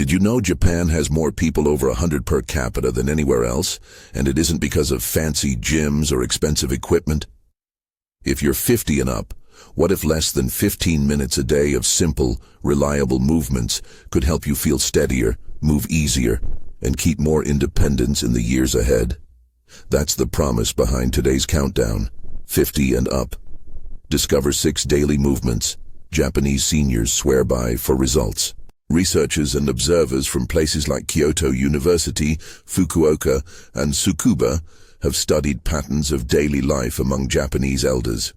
Did you know Japan has more people over 100 per capita than anywhere else, and it isn't because of fancy gyms or expensive equipment? If you're 50 and up, what if less than 15 minutes a day of simple, reliable movements could help you feel steadier, move easier, and keep more independence in the years ahead? That's the promise behind today's countdown, 50 and up. Discover 6 daily movements Japanese seniors swear by for results. Researchers and observers from places like Kyoto University, Fukuoka, and Tsukuba have studied patterns of daily life among Japanese elders.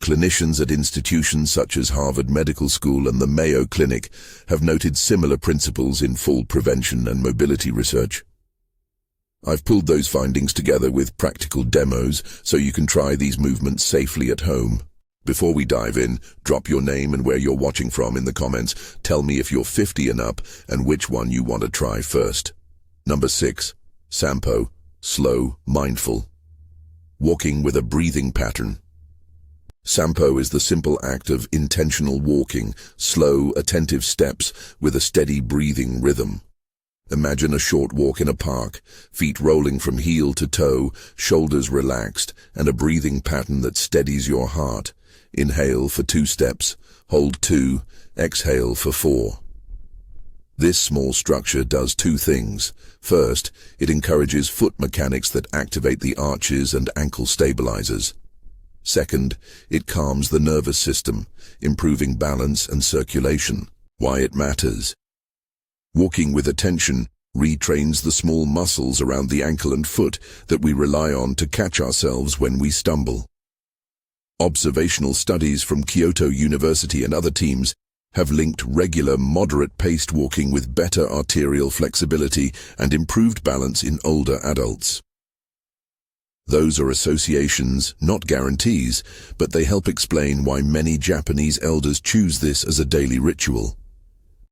Clinicians at institutions such as Harvard Medical School and the Mayo Clinic have noted similar principles in fall prevention and mobility research. I've pulled those findings together with practical demos so you can try these movements safely at home. Before we dive in, drop your name and where you're watching from in the comments. Tell me if you're 50 and up and which one you want to try first. Number 6. Sampo. Slow, mindful. Walking with a breathing pattern. Sampo is the simple act of intentional walking, slow, attentive steps with a steady breathing rhythm. Imagine a short walk in a park, feet rolling from heel to toe, shoulders relaxed, and a breathing pattern that steadies your heart. Inhale for 2 steps, hold 2, exhale for 4. This small structure does 2 things. First, it encourages foot mechanics that activate the arches and ankle stabilizers. Second, it calms the nervous system, improving balance and circulation. Why it matters. Walking with attention retrains the small muscles around the ankle and foot that we rely on to catch ourselves when we stumble. Observational studies from Kyoto University and other teams have linked regular, moderate-paced walking with better arterial flexibility and improved balance in older adults. Those are associations, not guarantees, but they help explain why many Japanese elders choose this as a daily ritual.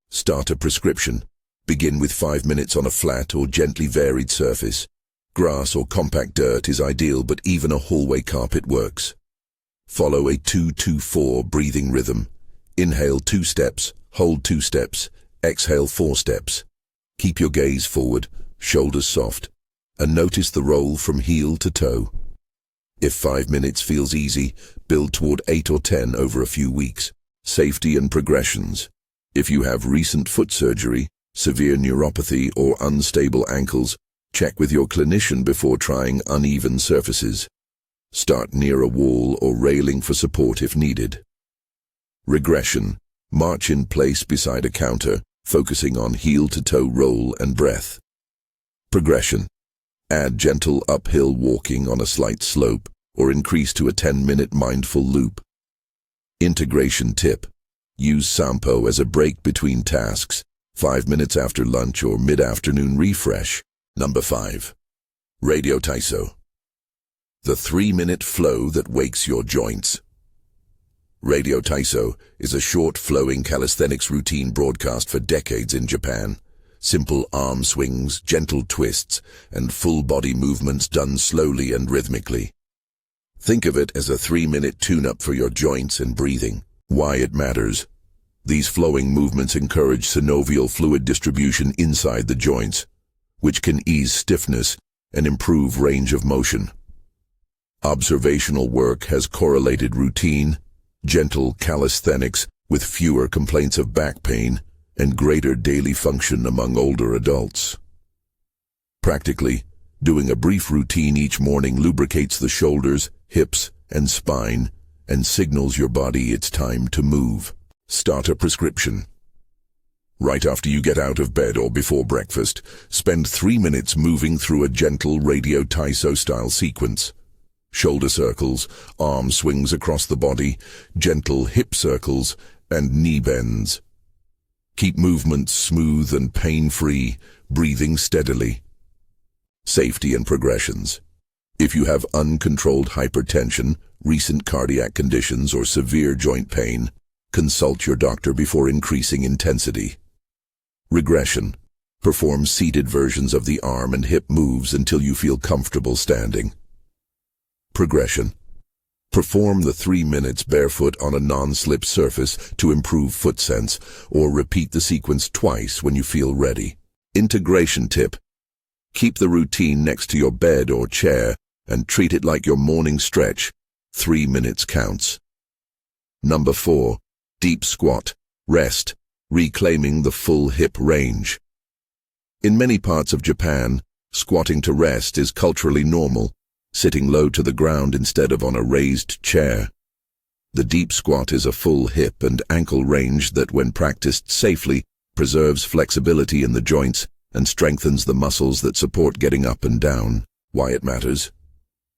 Starter prescription. Begin with 5 minutes on a flat or gently varied surface. Grass or compact dirt is ideal, but even a hallway carpet works. Follow a 2-2-4 breathing rhythm. Inhale 2 steps, hold 2 steps, exhale 4 steps. Keep your gaze forward, shoulders soft, and notice the roll from heel to toe. If 5 minutes feels easy, build toward 8 or 10 over a few weeks. Safety and progressions. If you have recent foot surgery, severe neuropathy, or unstable ankles, check with your clinician before trying uneven surfaces. Start near a wall or railing for support if needed. Regression. March in place beside a counter, focusing on heel-to-toe roll and breath. Progression. Add gentle uphill walking on a slight slope, or increase to a 10-minute mindful loop. Integration tip. Use Sampo as a break between tasks, 5 minutes after lunch or mid-afternoon refresh. Number 5. Radio Taiso. The 3-minute flow that wakes your joints. Radio Taiso is a short, flowing calisthenics routine broadcast for decades in Japan. Simple arm swings, gentle twists, and full-body movements done slowly and rhythmically. Think of it as a 3-minute tune-up for your joints and breathing. Why it matters. These flowing movements encourage synovial fluid distribution inside the joints, which can ease stiffness and improve range of motion. Observational work has correlated routine, gentle calisthenics with fewer complaints of back pain and greater daily function among older adults. Practically, doing a brief routine each morning lubricates the shoulders, hips, and spine and signals your body it's time to move. Starter prescription. Right after you get out of bed or before breakfast, spend 3 minutes moving through a gentle Radio Taiso-style sequence. Shoulder circles, arm swings across the body, gentle hip circles, and knee bends. Keep movements smooth and pain-free, breathing steadily. Safety and progressions. If you have uncontrolled hypertension, recent cardiac conditions, or severe joint pain, consult your doctor before increasing intensity. Regression. Perform seated versions of the arm and hip moves until you feel comfortable standing. Progression. Perform the 3 minutes barefoot on a non-slip surface to improve foot sense, or repeat the sequence twice when you feel ready. Integration tip. Keep the routine next to your bed or chair and treat it like your morning stretch. 3 minutes counts. Number 4. Deep squat. Rest. Reclaiming the full hip range. In many parts of Japan, squatting to rest is culturally normal, sitting low to the ground instead of on a raised chair. The deep squat is a full hip and ankle range that, when practiced safely, preserves flexibility in the joints and strengthens the muscles that support getting up and down. Why it matters?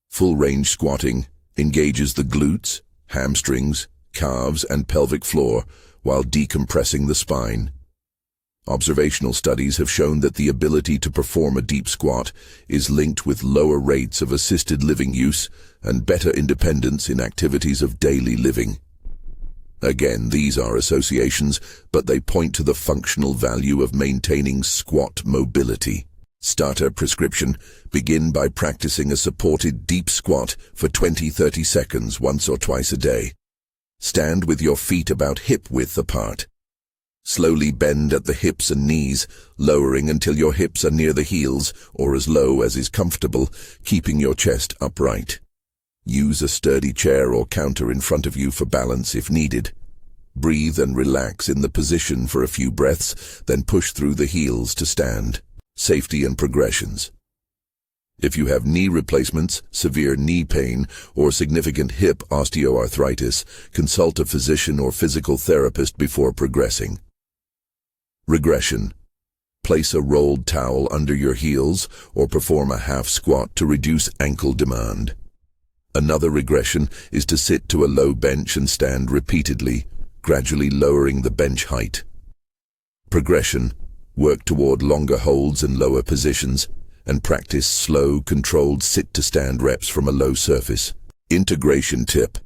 Full range squatting engages the glutes, hamstrings, calves, and pelvic floor while decompressing the spine. Observational studies have shown that the ability to perform a deep squat is linked with lower rates of assisted living use and better independence in activities of daily living. Again, these are associations, but they point to the functional value of maintaining squat mobility. Starter prescription. Begin by practicing a supported deep squat for 20-30 seconds once or twice a day. Stand with your feet about hip-width apart. Slowly bend at the hips and knees, lowering until your hips are near the heels or as low as is comfortable, keeping your chest upright. Use a sturdy chair or counter in front of you for balance if needed. Breathe and relax in the position for a few breaths, then push through the heels to stand. Safety and progressions. If you have knee replacements, severe knee pain, or significant hip osteoarthritis, consult a physician or physical therapist before progressing. Regression. Place a rolled towel under your heels or perform a half squat to reduce ankle demand. Another regression is to sit to a low bench and stand repeatedly, gradually lowering the bench height. Progression. Work toward longer holds and lower positions, and practice slow, controlled sit-to-stand reps from a low surface. Integration tip.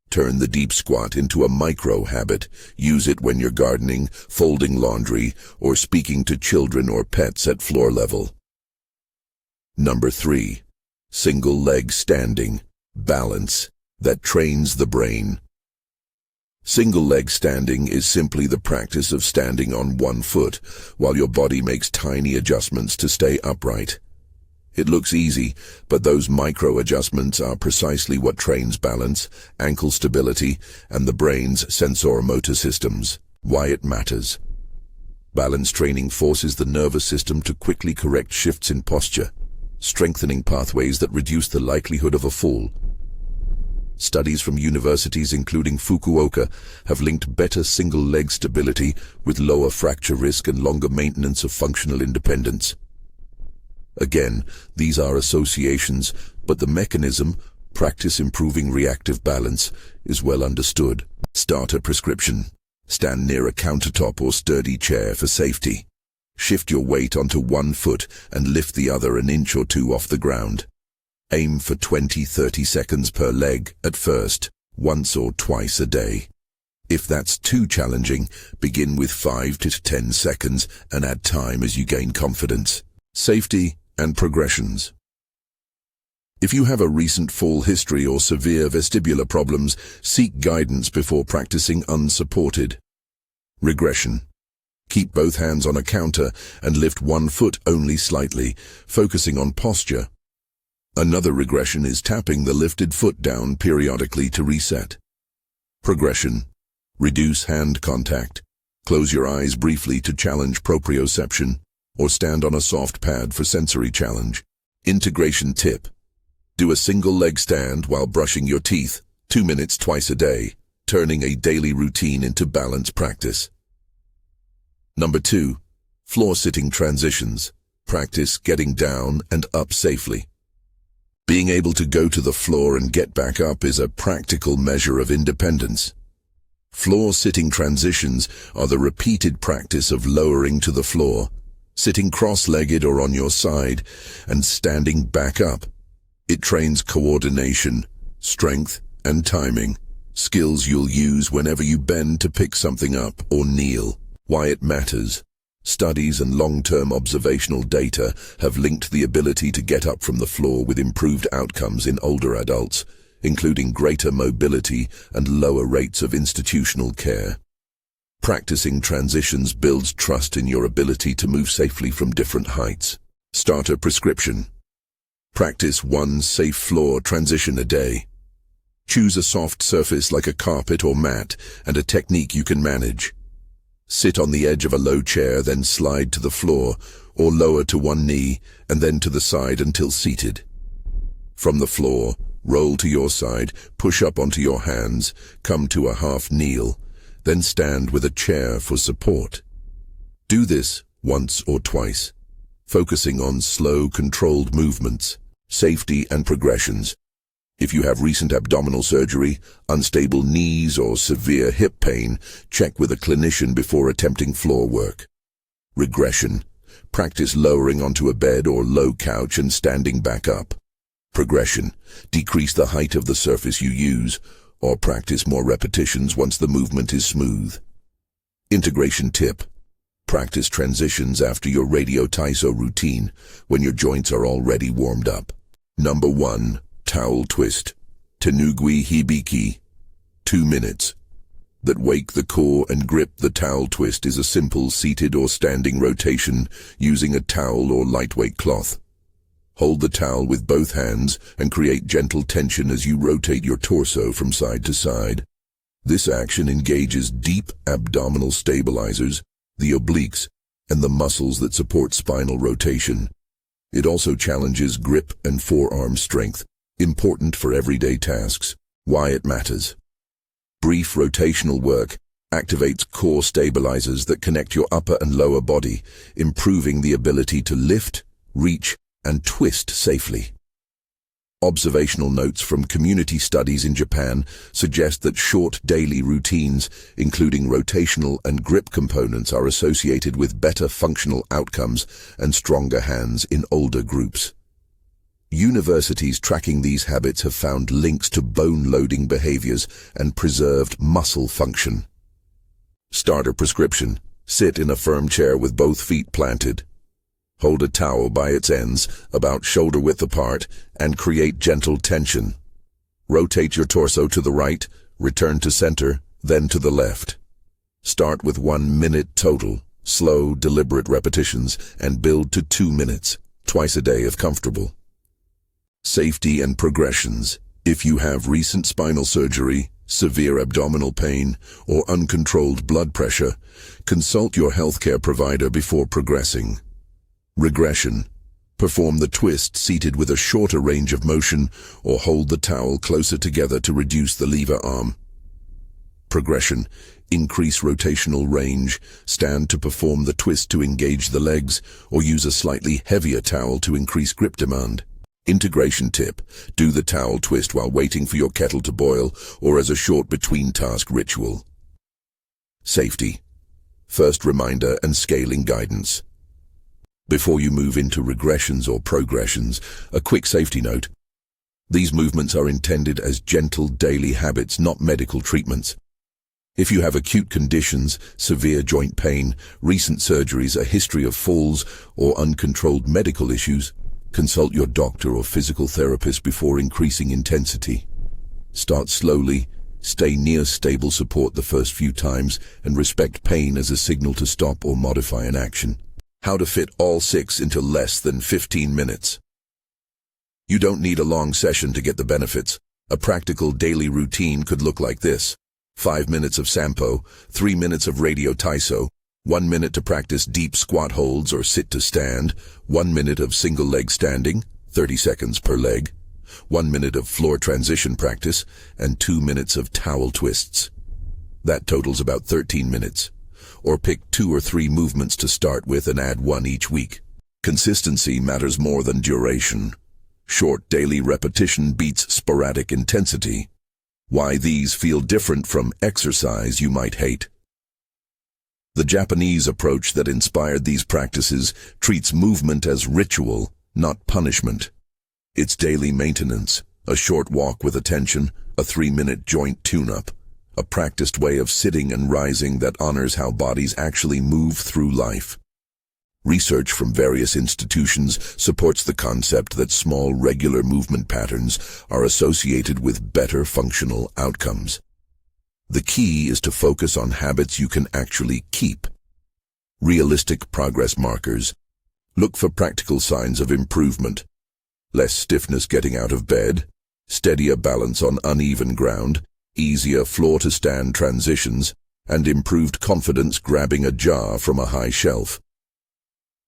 Turn the deep squat into a micro-habit. Use it when you're gardening, folding laundry, or speaking to children or pets at floor level. Number 3. Single leg standing. Balance. That trains the brain. Single leg standing is simply the practice of standing on one foot while your body makes tiny adjustments to stay upright. It looks easy, but those micro adjustments are precisely what trains balance, ankle stability, and the brain's sensoromotor systems. Why it matters. Balance training forces the nervous system to quickly correct shifts in posture, strengthening pathways that reduce the likelihood of a fall. Studies from universities including Fukuoka have linked better single-leg stability with lower fracture risk and longer maintenance of functional independence. Again, these are associations, but the mechanism, practice improving reactive balance, is well understood. Starter prescription. Stand near a countertop or sturdy chair for safety. Shift your weight onto one foot and lift the other an inch or two off the ground. Aim for 20-30 seconds per leg at first, once or twice a day. If that's too challenging, begin with 5 to 10 seconds and add time as you gain confidence. Safety and progressions. If you have a recent fall history or severe vestibular problems, seek guidance before practicing unsupported. Regression. Keep both hands on a counter and lift one foot only slightly, focusing on posture. Another regression is tapping the lifted foot down periodically to reset. Progression. Reduce hand contact. Close your eyes briefly to challenge proprioception, or stand on a soft pad for sensory challenge. Integration tip. Do a single leg stand while brushing your teeth, 2 minutes twice a day, turning a daily routine into balance practice. Number 2. Floor sitting transitions. Practice getting down and up safely. Being able to go to the floor and get back up is a practical measure of independence. Floor sitting transitions are the repeated practice of lowering to the floor, sitting cross-legged or on your side, and standing back up. It trains coordination, strength, and timing, skills you'll use whenever you bend to pick something up or kneel. Why it matters. Studies and long-term observational data have linked the ability to get up from the floor with improved outcomes in older adults, including greater mobility and lower rates of institutional care. Practicing transitions builds trust in your ability to move safely from different heights. Starter prescription. Practice one safe floor transition a day. Choose a soft surface like a carpet or mat and a technique you can manage. Sit on the edge of a low chair, then slide to the floor, or lower to one knee and then to the side until seated. From the floor, roll to your side, push up onto your hands, come to a half kneel, then stand with a chair for support. Do this once or twice, focusing on slow, controlled movements, safety and progressions. If you have recent abdominal surgery, unstable knees, or severe hip pain, check with a clinician before attempting floor work. Regression. Practice lowering onto a bed or low couch and standing back up. Progression. Decrease the height of the surface you use, or practice more repetitions once the movement is smooth. Integration tip. Practice transitions after your radio-taiso routine when your joints are already warmed up. Number 1. Towel twist. Tenugui hibiki. 2 minutes. That wake the core and grip. The towel twist is a simple seated or standing rotation using a towel or lightweight cloth. Hold the towel with both hands and create gentle tension as you rotate your torso from side to side. This action engages deep abdominal stabilizers, the obliques, and the muscles that support spinal rotation. It also challenges grip and forearm strength, important for everyday tasks. Why it matters. Brief rotational work activates core stabilizers that connect your upper and lower body, improving the ability to lift, reach, and twist safely. Observational notes from community studies in Japan suggest that short daily routines, including rotational and grip components, are associated with better functional outcomes and stronger hands in older groups. Universities tracking these habits have found links to bone-loading behaviors and preserved muscle function. Starter prescription. Sit in a firm chair with both feet planted. Hold a towel by its ends, about shoulder width apart, and create gentle tension. Rotate your torso to the right, return to center, then to the left. Start with 1 minute total, slow, deliberate repetitions, and build to 2 minutes, twice a day if comfortable. Safety and progressions. If you have recent spinal surgery, severe abdominal pain, or uncontrolled blood pressure, consult your healthcare provider before progressing. Regression. Perform the twist seated with a shorter range of motion or hold the towel closer together to reduce the lever arm. Progression. Increase rotational range, stand to perform the twist to engage the legs, or use a slightly heavier towel to increase grip demand. Integration tip. Do the towel twist while waiting for your kettle to boil or as a short between-task ritual. Safety. First reminder and scaling guidance. Before you move into regressions or progressions, a quick safety note. These movements are intended as gentle daily habits, not medical treatments. If you have acute conditions, severe joint pain, recent surgeries, a history of falls, or uncontrolled medical issues, consult your doctor or physical therapist before increasing intensity. Start slowly, stay near stable support the first few times, and respect pain as a signal to stop or modify an action. How to fit all 6 into less than 15 minutes. You don't need a long session to get the benefits. A practical daily routine could look like this. 5 minutes of Sampo, 3 minutes of radio taiso, 1 minute to practice deep squat holds or sit to stand, 1 minute of single leg standing, 30 seconds per leg, 1 minute of floor transition practice, and 2 minutes of towel twists. That totals about 13 minutes. Or pick 2 or 3 movements to start with and add 1 each week. Consistency matters more than duration. Short daily repetition beats sporadic intensity. Why these feel different from exercise you might hate. The Japanese approach that inspired these practices treats movement as ritual, not punishment. It's daily maintenance, a short walk with attention, a 3-minute joint tune-up, a practiced way of sitting and rising that honors how bodies actually move through life. Research from various institutions supports the concept that small regular movement patterns are associated with better functional outcomes. The key is to focus on habits you can actually keep. Realistic progress markers. Look for practical signs of improvement. Less stiffness getting out of bed, steadier balance on uneven ground, easier floor-to-stand transitions, and improved confidence grabbing a jar from a high shelf.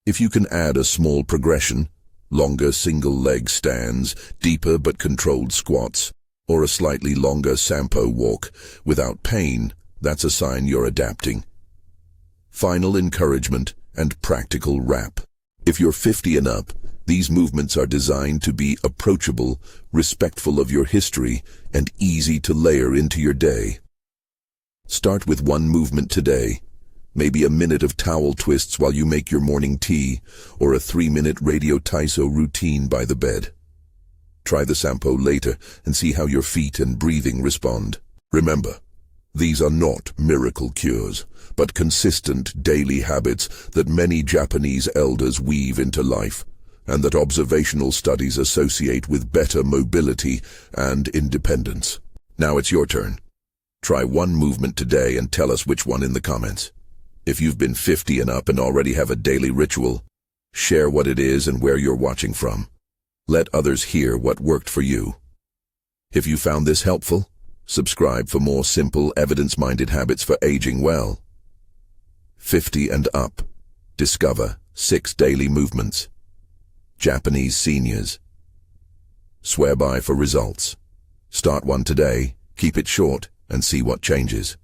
If you can add a small progression, longer single-leg stands, deeper but controlled squats, or a slightly longer Sampo walk without pain, that's a sign you're adapting. Final encouragement and practical wrap. If you're 50 and up, these movements are designed to be approachable, respectful of your history, and easy to layer into your day. Start with one movement today. Maybe a minute of towel twists while you make your morning tea, or a 3-minute radio Taiso routine by the bed. Try the Sampo later and see how your feet and breathing respond. Remember, these are not miracle cures, but consistent daily habits that many Japanese elders weave into life, and that observational studies associate with better mobility and independence. Now it's your turn. Try one movement today and tell us which one in the comments. If you've been 50 and up and already have a daily ritual, share what it is and where you're watching from. Let others hear what worked for you. If you found this helpful, subscribe for more simple, evidence-minded habits for aging well. 50 and up. Discover 6 daily movements. Japanese seniors. Swear by for results. Start one today, keep it short, and see what changes.